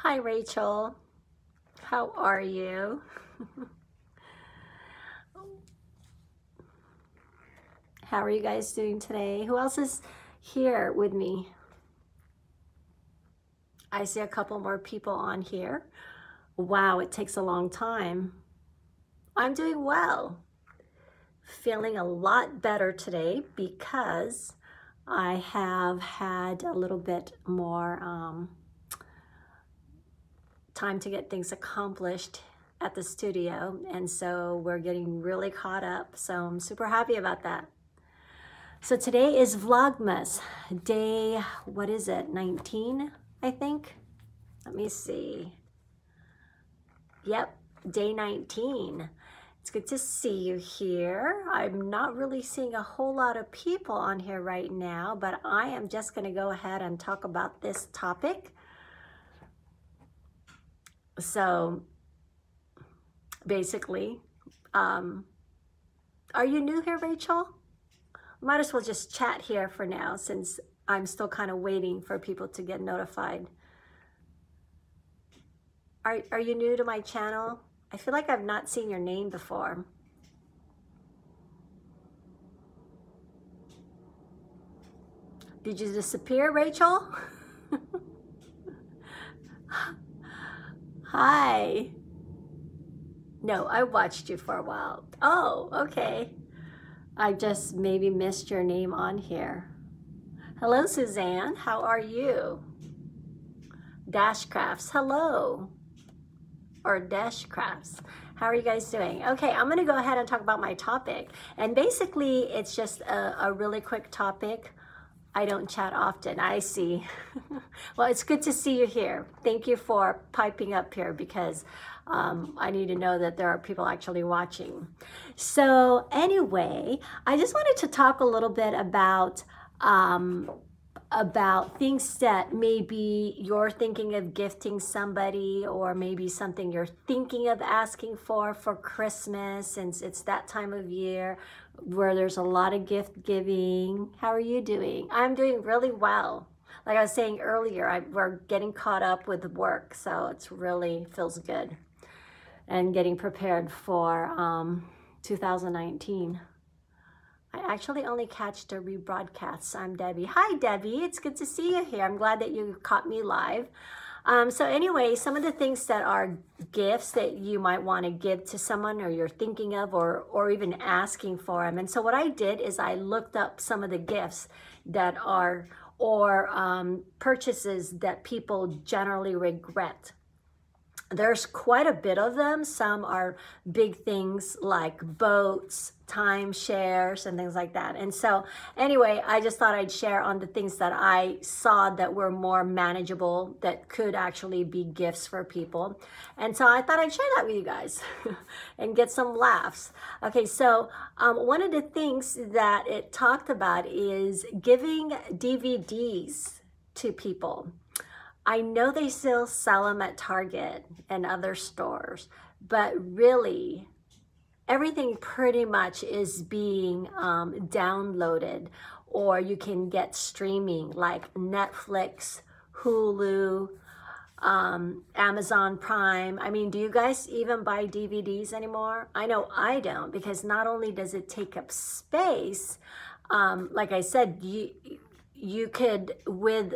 Hi, Rachel. How are you? How are you guys doing today? Who else is here with me? I see a couple more people on here. Wow, it takes a long time. I'm doing well. Feeling a lot better today because I have had a little bit more time to get things accomplished at the studio, and so we're getting really caught up, so I'm super happy about that. So today is Vlogmas day, what is it, 19, I think? Let me see. Yep, day 19. It's good to see you here. I'm not really seeing a whole lot of people on here right now, but I am just going to go ahead and talk about this topic. So basically, are you new here, Rachel? Might as well just chat here for now since I'm still kind of waiting for people to get notified. Are you new to my channel? I feel like I've not seen your name before. Did you disappear, Rachel? Hi. No, I watched you for a while. Oh, okay. I just maybe missed your name on here. Hello, Suzanne. How are you? Dashcrafts, hello. Or Dashcrafts. How are you guys doing? Okay, I'm going to go ahead and talk about my topic. And basically, it's just a really quick topic. I don't chat often, I see. Well, it's good to see you here. Thank you for piping up here because I need to know that there are people actually watching. So anyway, I just wanted to talk a little bit about things that maybe you're thinking of gifting somebody, or maybe something you're thinking of asking for Christmas, since it's that time of year where there's a lot of gift giving. How are you doing? I'm doing really well. Like I was saying earlier, we're getting caught up with work, so it's really feels good. And getting prepared for 2019. I actually only catch the rebroadcasts. I'm Debbie. Hi, Debbie. It's good to see you here. I'm glad that you caught me live. So anyway, some of the things that are gifts that you might want to give to someone, or you're thinking of, or even asking for them. And so what I did is I looked up some of the gifts that are, or purchases that people generally regret. There's quite a bit of them. Some are big things like boats, timeshares, and things like that. And so anyway, I just thought I'd share on the things that I saw that were more manageable, that could actually be gifts for people. And so I thought I'd share that with you guys and get some laughs. Okay, so one of the things that it talked about is giving DVDs to people. I know they still sell them at Target and other stores, but really everything pretty much is being downloaded, or you can get streaming like Netflix, Hulu, Amazon Prime. I mean, do you guys even buy DVDs anymore? I know I don't, because not only does it take up space, like I said, you could, with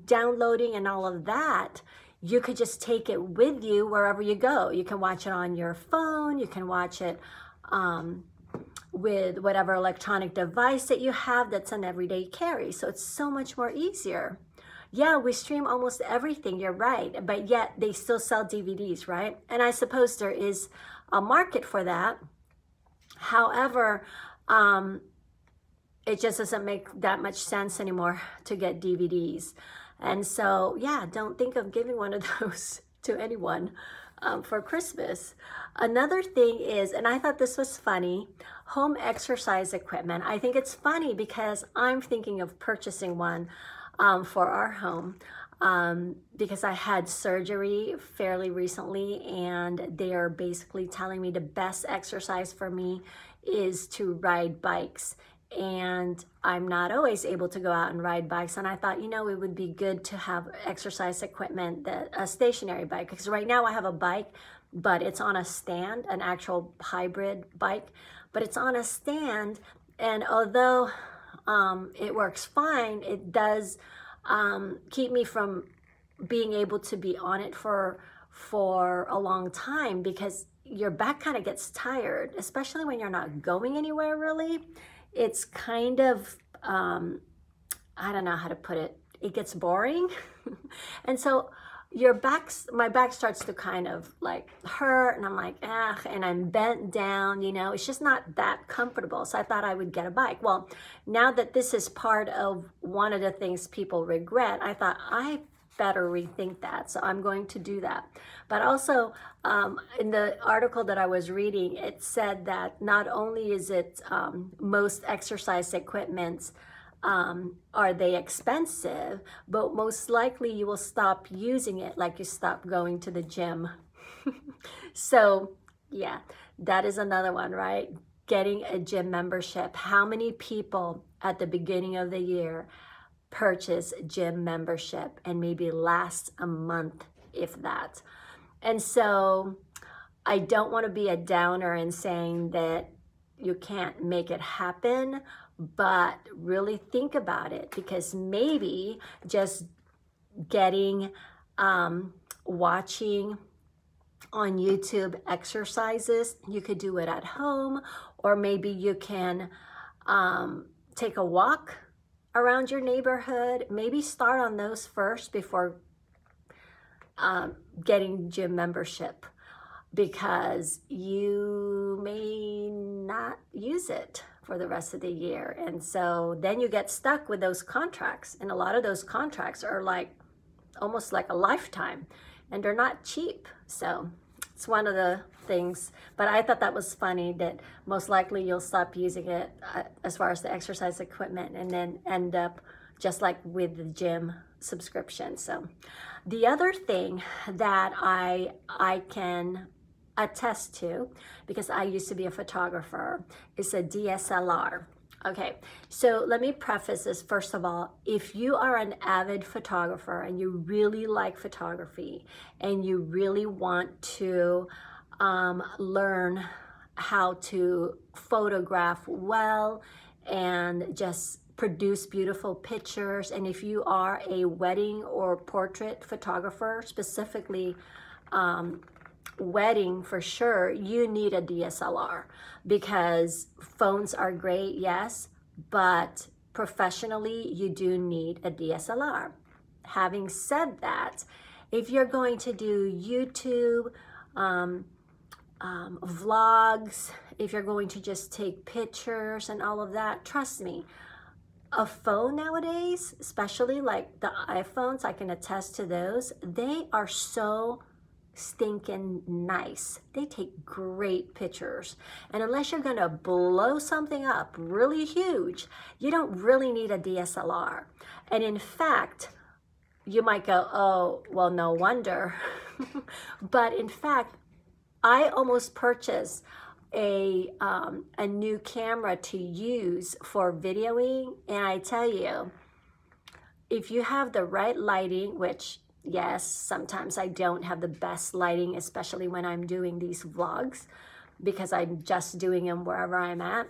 downloading and all of that, you could just take it with you wherever you go. You can watch it on your phone, you can watch it with whatever electronic device that you have that's an everyday carry. So it's so much more easier. Yeah, we stream almost everything, you're right, but yet they still sell DVDs, right? And I suppose there is a market for that. However, it just doesn't make that much sense anymore to get DVDs. And so, yeah, don't think of giving one of those to anyone for Christmas. Another thing is, and I thought this was funny, home exercise equipment. I think it's funny because I'm thinking of purchasing one for our home because I had surgery fairly recently, and they are basically telling me the best exercise for me is to ride bikes. and I'm not always able to go out and ride bikes. And I thought, you know, it would be good to have exercise equipment, that a stationary bike, because right now I have a bike, but it's on a stand, an actual hybrid bike, but it's on a stand. And although it works fine, it does keep me from being able to be on it for a long time, because your back kind of gets tired, especially when you're not going anywhere really. It's kind of, I don't know how to put it. It gets boring. And so my back starts to kind of like hurt, and I'm like, ah, and I'm bent down, you know, it's just not that comfortable. So I thought I would get a bike. Well, now that this is part of one of the things people regret, I thought I better rethink that. So I'm going to do that. But also in the article that I was reading, it said that not only is it most exercise equipments are they expensive, but most likely you will stop using it like you stop going to the gym. So yeah, that is another one, right? Getting a gym membership. How many people at the beginning of the year purchase gym membership and maybe last a month, if that? And so I don't want to be a downer in saying that you can't make it happen, but really think about it, because maybe just getting, watching on YouTube exercises, you could do it at home, or maybe you can take a walk around your neighborhood. Maybe start on those first before getting gym membership, because you may not use it for the rest of the year. And so then you get stuck with those contracts, and a lot of those contracts are like almost like a lifetime, and they're not cheap. So it's one of the things. But I thought that was funny, that most likely you'll stop using it as far as the exercise equipment, and then end up just like with the gym subscription. So the other thing that I can attest to, because I used to be a photographer, is a DSLR. Okay, so let me preface this. First of all, if you are an avid photographer and you really like photography and you really want to learn how to photograph well and just produce beautiful pictures, and if you are a wedding or portrait photographer, specifically wedding for sure, you need a DSLR, because phones are great, yes, but professionally you do need a DSLR. Having said that, if you're going to do YouTube, vlogs, if you're going to just take pictures and all of that, trust me, a phone nowadays, especially like the iPhones, I can attest to those, they are so stinking nice. They take great pictures. And unless you're gonna blow something up really huge, you don't really need a DSLR. And in fact, you might go, oh, well, no wonder. But in fact, I almost purchased a new camera to use for videoing. And I tell you, if you have the right lighting, which yes, sometimes I don't have the best lighting, especially when I'm doing these vlogs, because I'm just doing them wherever I'm at.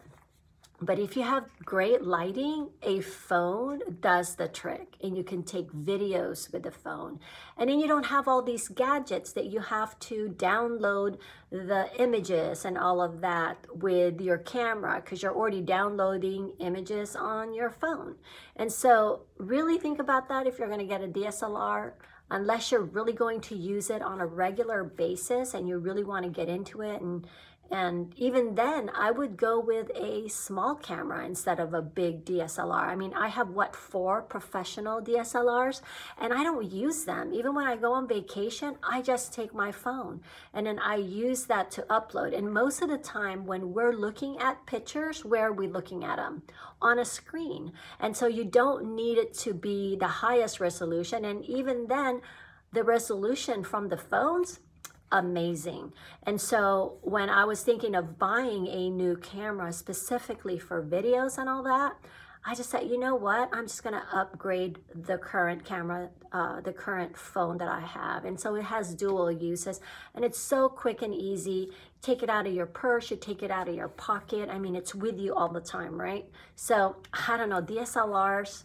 But if you have great lighting, a phone does the trick, and you can take videos with the phone. And then you don't have all these gadgets that you have to download the images and all of that with your camera, because you're already downloading images on your phone. And so really think about that if you're going to get a DSLR. Unless you're really going to use it on a regular basis and you really want to get into it, and even then I would go with a small camera instead of a big DSLR. I mean, I have 4 professional DSLRs, and I don't use them. Even when I go on vacation, I just take my phone and then I use that to upload. And most of the time when we're looking at pictures, where are we looking at them? On a screen. And so you don't need it to be the highest resolution. And even then, the resolution from the phones, amazing. And so when I was thinking of buying a new camera specifically for videos and all that, I just said, you know what, I'm just gonna upgrade the current camera, the current phone that I have. And so it has dual uses, and it's so quick and easy. Take it out of your purse, you take it out of your pocket. I mean, it's with you all the time, right? So I don't know, DSLRs,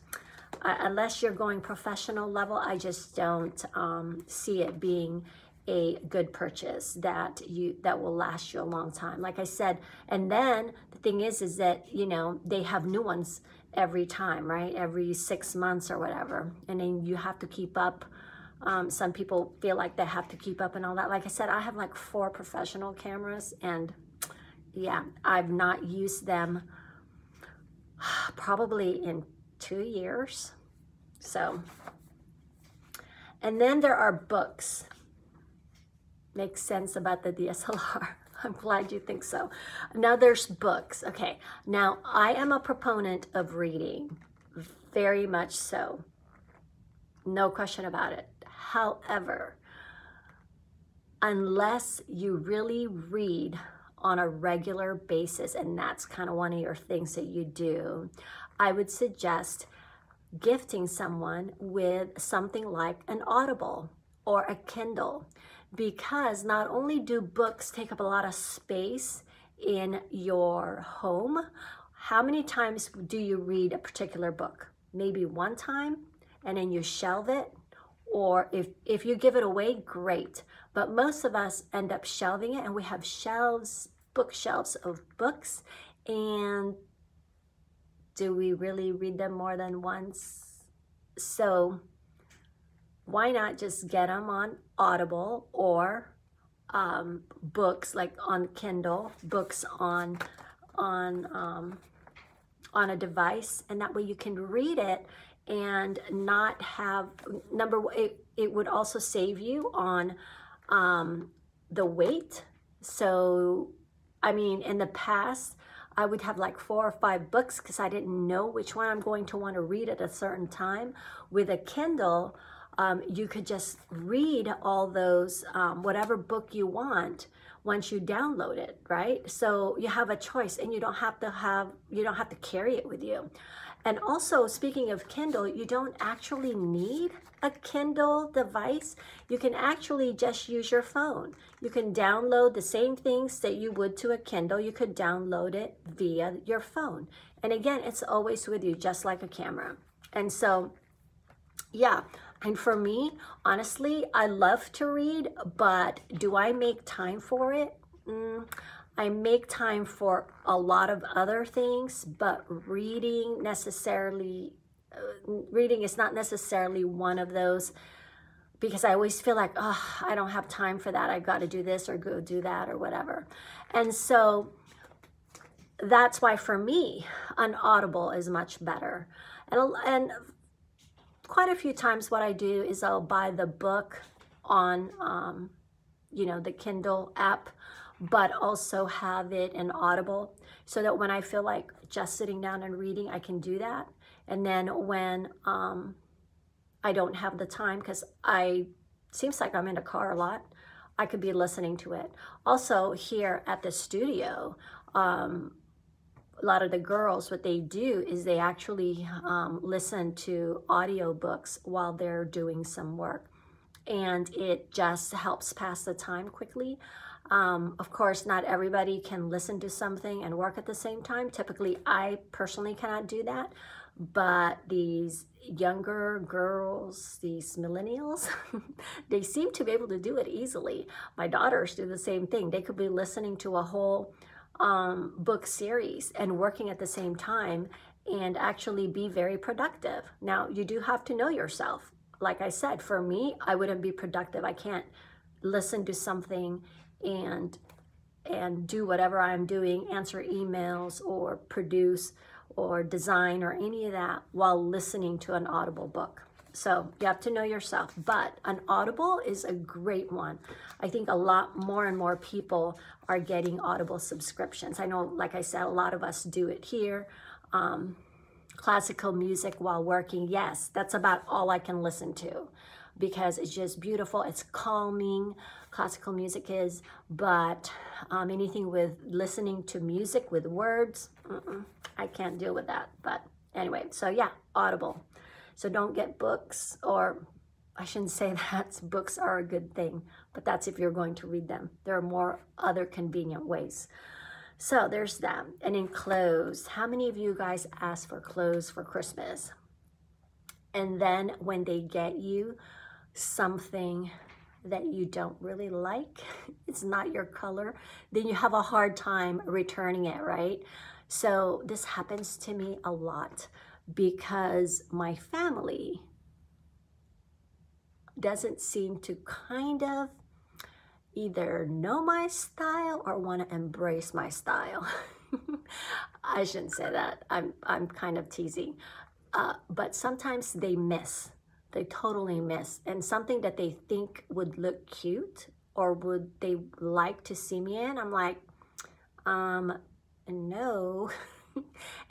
unless you're going professional level, I just don't see it being a good purchase that will last you a long time. Like I said, and then the thing is that, you know, they have new ones every time, right? Every 6 months or whatever. And then you have to keep up. Some people feel like they have to keep up and all that. Like I said, I have like 4 professional cameras, and yeah, I've not used them probably in 2 years. So, and then there are books. Makes sense about the DSLR. I'm glad you think so. Now there's books. Okay, now I am a proponent of reading, very much so. No question about it. However, unless you really read on a regular basis, and that's kind of one of your things that you do, I would suggest gifting someone with something like an Audible or a Kindle, because not only do books take up a lot of space in your home, how many times do you read a particular book? Maybe one time and then you shelve it, or if you give it away, great. But most of us end up shelving it, and we have shelves, bookshelves of books, and do we really read them more than once? So why not just get them on Audible, or books like on Kindle, books on a device, and that way you can read it and not have, it would also save you on the weight. So, I mean, in the past, I would have like 4 or 5 books because I didn't know which one I'm going to want to read at a certain time. With a Kindle, you could just read all those, whatever book you want once you download it, right? So you have a choice, and you don't have to carry it with you. And also, speaking of Kindle, you don't actually need a Kindle device. You can actually just use your phone. You can download the same things that you would to a Kindle. You could download it via your phone. And again, it's always with you, just like a camera. And so, yeah. And for me, honestly, I love to read, but do I make time for it? I make time for a lot of other things, but reading is not necessarily one of those, because I always feel like, oh, I don't have time for that. I've got to do this or go do that or whatever. And so that's why for me, an Audible is much better. And quite a few times what I do is I'll buy the book on, you know, the Kindle app, but also have it in Audible, so that when I feel like just sitting down and reading, I can do that. And then when I don't have the time, because seems like I'm in a car a lot, I could be listening to it. Also here at the studio, a lot of the girls, what they do is they actually listen to audiobooks while they're doing some work, and it just helps pass the time quickly. Of course, not everybody can listen to something and work at the same time. Typically, I personally cannot do that, but these younger girls, these millennials, they seem to be able to do it easily. My daughters do the same thing. They could be listening to a whole book series and working at the same time and actually be very productive. Now, you do have to know yourself. Like I said, for me, I wouldn't be productive. I can't listen to something and do whatever I'm doing, answer emails or produce or design or any of that while listening to an Audible book. So you have to know yourself, but an Audible is a great one. I think a lot more and more people are getting Audible subscriptions. I know, like I said, a lot of us do it here. Classical music while working, yes, that's about all I can listen to. because it's just beautiful. It's calming, classical music is, but anything with listening to music with words, I can't deal with that. But anyway, so yeah, Audible. So don't get books, or I shouldn't say that. Books are a good thing, but that's if you're going to read them. There are more other convenient ways. So there's that. And in clothes, how many of you guys ask for clothes for Christmas? And then when they get you something that you don't really like, it's not your color, then you have a hard time returning it, right? So this happens to me a lot because my family doesn't seem to kind of either know my style or want to embrace my style. I shouldn't say that. I'm kind of teasing. But sometimes they miss. They totally miss. And something that they think would look cute or would they like to see me in, I'm like, no.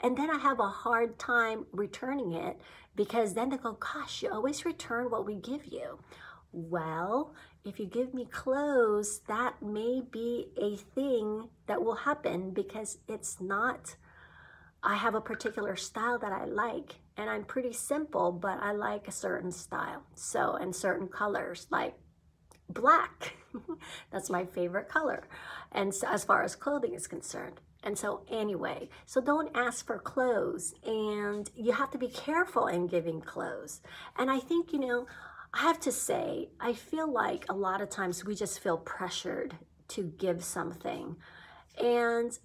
And then I have a hard time returning it because then they go, gosh, you always return what we give you. Well, if you give me clothes, that may be a thing that will happen because it's not, I have a particular style that I like, and I'm pretty simple, but I like a certain style. So, and certain colors like black, that's my favorite color. And so as far as clothing is concerned. And so anyway, so don't ask for clothes, and you have to be careful in giving clothes. And I think, you know, I have to say, I feel like a lot of times we just feel pressured to give something. And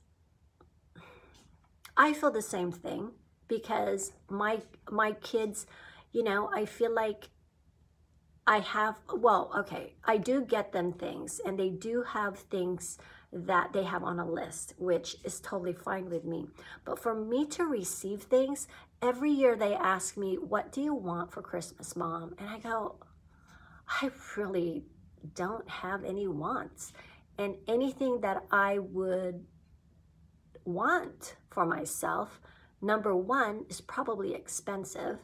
I feel the same thing because my kids, you know, I feel like I have, well, okay, I do get them things, and they do have things that they have on a list, which is totally fine with me. But for me to receive things, every year they ask me, what do you want for Christmas, Mom? And I go, I really don't have any wants. And anything that I would want for myself, number one, is probably expensive.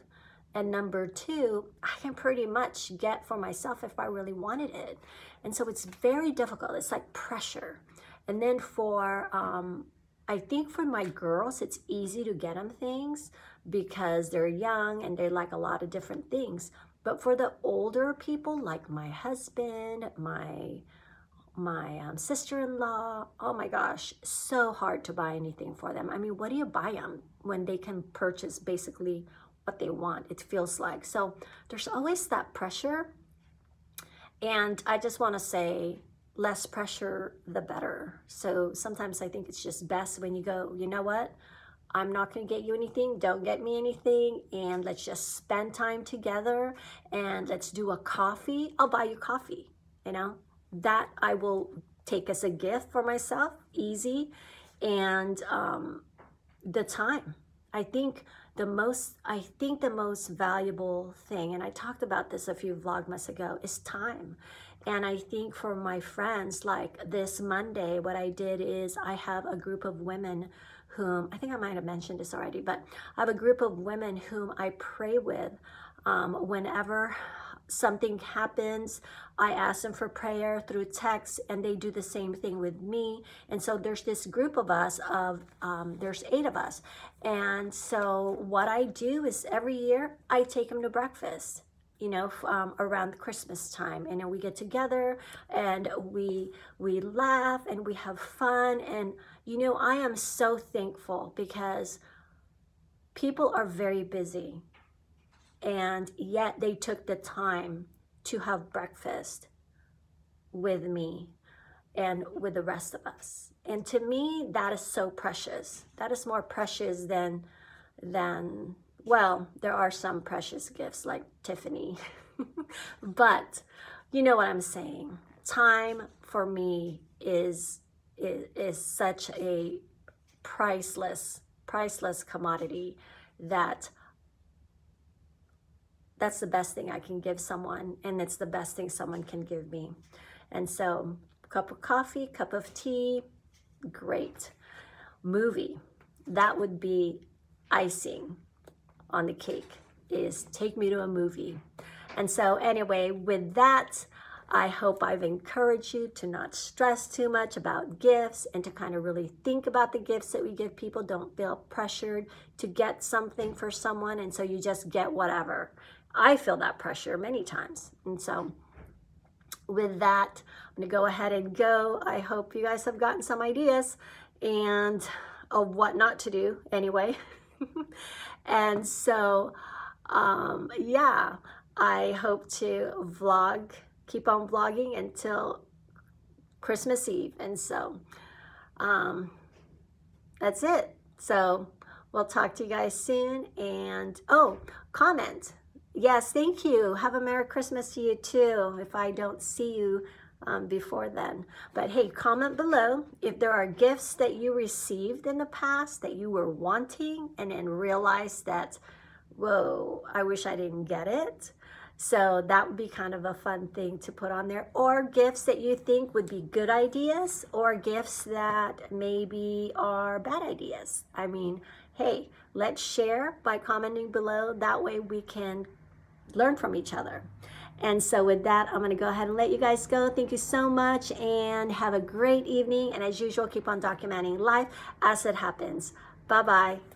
And number two, I can pretty much get for myself if I really wanted it. And so it's very difficult. It's like pressure. And then for, I think for my girls, it's easy to get them things because they're young and they like a lot of different things. But for the older people, like my husband, my sister-in-law, oh my gosh, so hard to buy anything for them. I mean, what do you buy them when they can purchase basically what they want, it feels like. So there's always that pressure. And I just want to say, less pressure, the better. So sometimes I think it's just best when you go, you know what? I'm not going to get you anything. Don't get me anything. And let's just spend time together and let's do a coffee. I'll buy you coffee, you know? That I will take as a gift for myself, easy. And the time. I think the most valuable thing, and I talked about this a few Vlogmas ago, is time. And I think for my friends, like this Monday, what I did is I have a group of women whom, I think I might have mentioned this already, but I have a group of women whom I pray with whenever something happens. I ask them for prayer through text, and they do the same thing with me. And so there's this group of us there's 8 of us. And so what I do is every year I take them to breakfast, you know, around Christmas time. And then we get together and we laugh and we have fun. And, you know, I am so thankful because people are very busy. And yet they took the time to have breakfast with me and with the rest of us. And to me, that is so precious. That is more precious than well, there are some precious gifts like Tiffany. But you know what I'm saying. Time for me is such a priceless commodity that that's the best thing I can give someone, and it's the best thing someone can give me. And so, cup of coffee, cup of tea, great. Movie, that would be icing on the cake, is take me to a movie. And so anyway, with that, I hope I've encouraged you to not stress too much about gifts and to kind of really think about the gifts that we give people. Don't feel pressured to get something for someone, and so you just get whatever. I feel that pressure many times. And so with that, I'm going to go ahead and go. I hope you guys have gotten some ideas and of what not to do anyway. And so, yeah, I hope to keep on vlogging until Christmas Eve. And so, that's it. So we'll talk to you guys soon. And, oh, comment. Yes, thank you. Have a Merry Christmas to you too, if I don't see you before then. But hey, comment below if there are gifts that you received in the past that you were wanting and then realized that, whoa, I wish I didn't get it. So that would be kind of a fun thing to put on there. Or gifts that you think would be good ideas, or gifts that maybe are bad ideas. I mean, hey, let's share by commenting below. That way we can learn from each other. And so with that, I'm going to go ahead and let you guys go. Thank you so much and have a great evening. And as usual, keep on documenting life as it happens. Bye-bye.